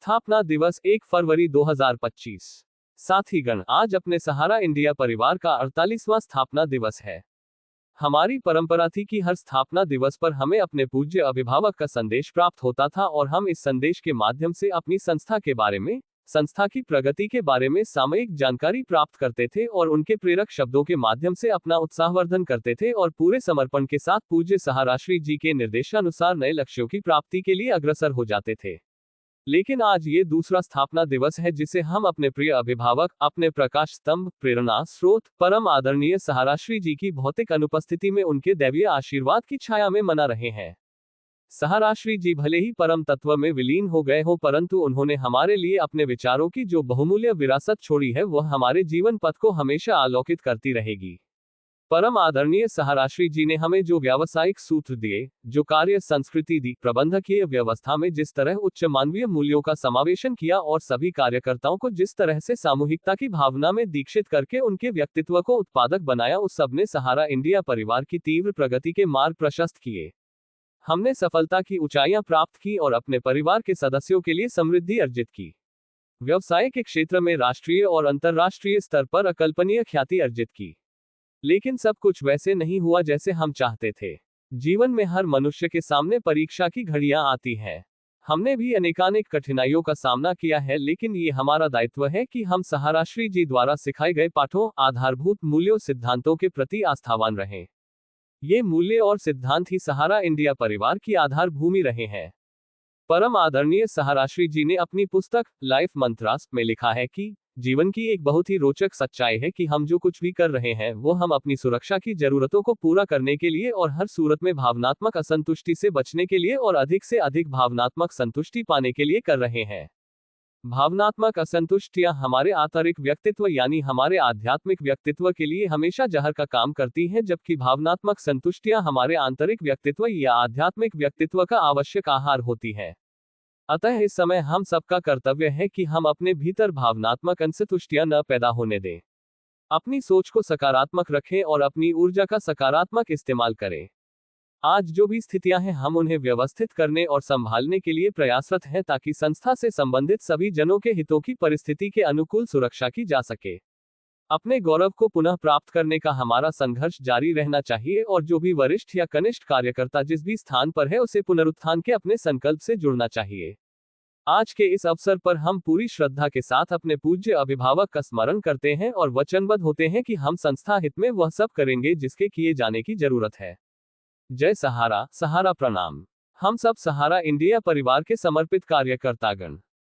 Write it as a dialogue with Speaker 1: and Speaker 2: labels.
Speaker 1: स्थापना दिवस 1 फरवरी 2025। साथीगण, आज अपने सहारा इंडिया परिवार का 48वां स्थापना दिवस है। हमारी परंपरा थी कि हर स्थापना दिवस पर हमें अपने पूज्य अभिभावक का संदेश प्राप्त होता था और हम इस संदेश के माध्यम से अपनी संस्था के बारे में, संस्था की प्रगति के बारे में सामयिक जानकारी प्राप्त करते थे और उनके प्रेरक शब्दों के माध्यम से अपना उत्साहवर्धन करते थे और पूरे समर्पण के साथ पूज्य सहाराश्री जी के निर्देशानुसार नए लक्ष्यों की प्राप्ति के लिए अग्रसर हो जाते थे। लेकिन आज ये दूसरा स्थापना दिवस है जिसे हम अपने प्रिय अभिभावक, अपने प्रकाश स्तंभ, प्रेरणा स्रोत, परम आदरणीय सहाराश्री जी की भौतिक अनुपस्थिति में उनके दैवीय आशीर्वाद की छाया में मना रहे हैं। सहाराश्री जी भले ही परम तत्व में विलीन हो गए हो, परंतु उन्होंने हमारे लिए अपने विचारों की जो बहुमूल्य विरासत छोड़ी है वह हमारे जीवन पथ को हमेशा आलोकित करती रहेगी। परम आदरणीय सहाराश्री जी ने हमें जो व्यावसायिक सूत्र दिए, जो कार्य संस्कृति दी, प्रबंधकीय व्यवस्था में जिस तरह उच्च मानवीय मूल्यों का समावेशन किया और सभी कार्यकर्ताओं को जिस तरह से सामूहिकता की भावना में दीक्षित करके उनके व्यक्तित्व को उत्पादक बनाया, उस सब ने सहारा इंडिया परिवार की तीव्र प्रगति के मार्ग प्रशस्त किए। हमने सफलता की ऊंचाइयां प्राप्त की और अपने परिवार के सदस्यों के लिए समृद्धि अर्जित की। व्यवसाय के क्षेत्र में राष्ट्रीय और अंतर्राष्ट्रीय स्तर पर अकल्पनीय ख्याति अर्जित की। लेकिन सब कुछ वैसे नहीं हुआ जैसे हम चाहते थे। जीवन में हर मनुष्य के सामने परीक्षा की घड़ियां आती हैं। हमने भी अनेकानेक कठिनाइयों का सामना किया है, लेकिन ये हमारा दायित्व है कि हम सहाराश्री जी द्वारा सिखाए गए पाठों, आधारभूत मूल्यों, सिद्धांतों के प्रति आस्थावान रहें। ये मूल्य और सिद्धांत ही सहारा इंडिया परिवार की आधार भूमि रहे हैं। परम आदरणीय सहाराश्री जी ने अपनी पुस्तक लाइफ मंत्रास में लिखा है कि जीवन की एक बहुत ही रोचक सच्चाई है कि हम जो कुछ भी कर रहे हैं वो हम अपनी सुरक्षा की जरूरतों को पूरा करने के लिए और हर सूरत में भावनात्मक असंतुष्टि से बचने के लिए और अधिक से अधिक भावनात्मक संतुष्टि पाने के लिए कर रहे हैं। भावनात्मक असंतुष्टियां हमारे आंतरिक व्यक्तित्व यानी हमारे आध्यात्मिक व्यक्तित्व के लिए हमेशा जहर का काम करती हैं, जबकि भावनात्मक संतुष्टियां हमारे आंतरिक व्यक्तित्व या आध्यात्मिक व्यक्तित्व का आवश्यक आहार होती है। अतः इस समय हम सबका कर्तव्य है कि हम अपने भीतर भावनात्मक असंतुष्टियां न पैदा होने दें। अपनी सोच को सकारात्मक रखें और अपनी ऊर्जा का सकारात्मक इस्तेमाल करें। आज जो भी स्थितियां हैं हम उन्हें व्यवस्थित करने और संभालने के लिए प्रयासरत हैं ताकि संस्था से संबंधित सभी जनों के हितों की परिस्थिति के अनुकूल सुरक्षा की जा सके। अपने गौरव को पुनः प्राप्त करने का हमारा संघर्ष जारी रहना चाहिए और जो भी वरिष्ठ या कनिष्ठ कार्यकर्ता जिस भी स्थान पर है उसे पुनरुत्थान के अपने संकल्प से जुड़ना चाहिए। आज के इस अवसर पर हम पूरी श्रद्धा के साथ अपने पूज्य अभिभावक का स्मरण करते हैं और वचनबद्ध होते हैं कि हम संस्था हित में वह सब करेंगे जिसके किए जाने की जरूरत है। जय सहारा, सहारा प्रणाम। हम सब सहारा इंडिया परिवार के समर्पित कार्यकर्तागण।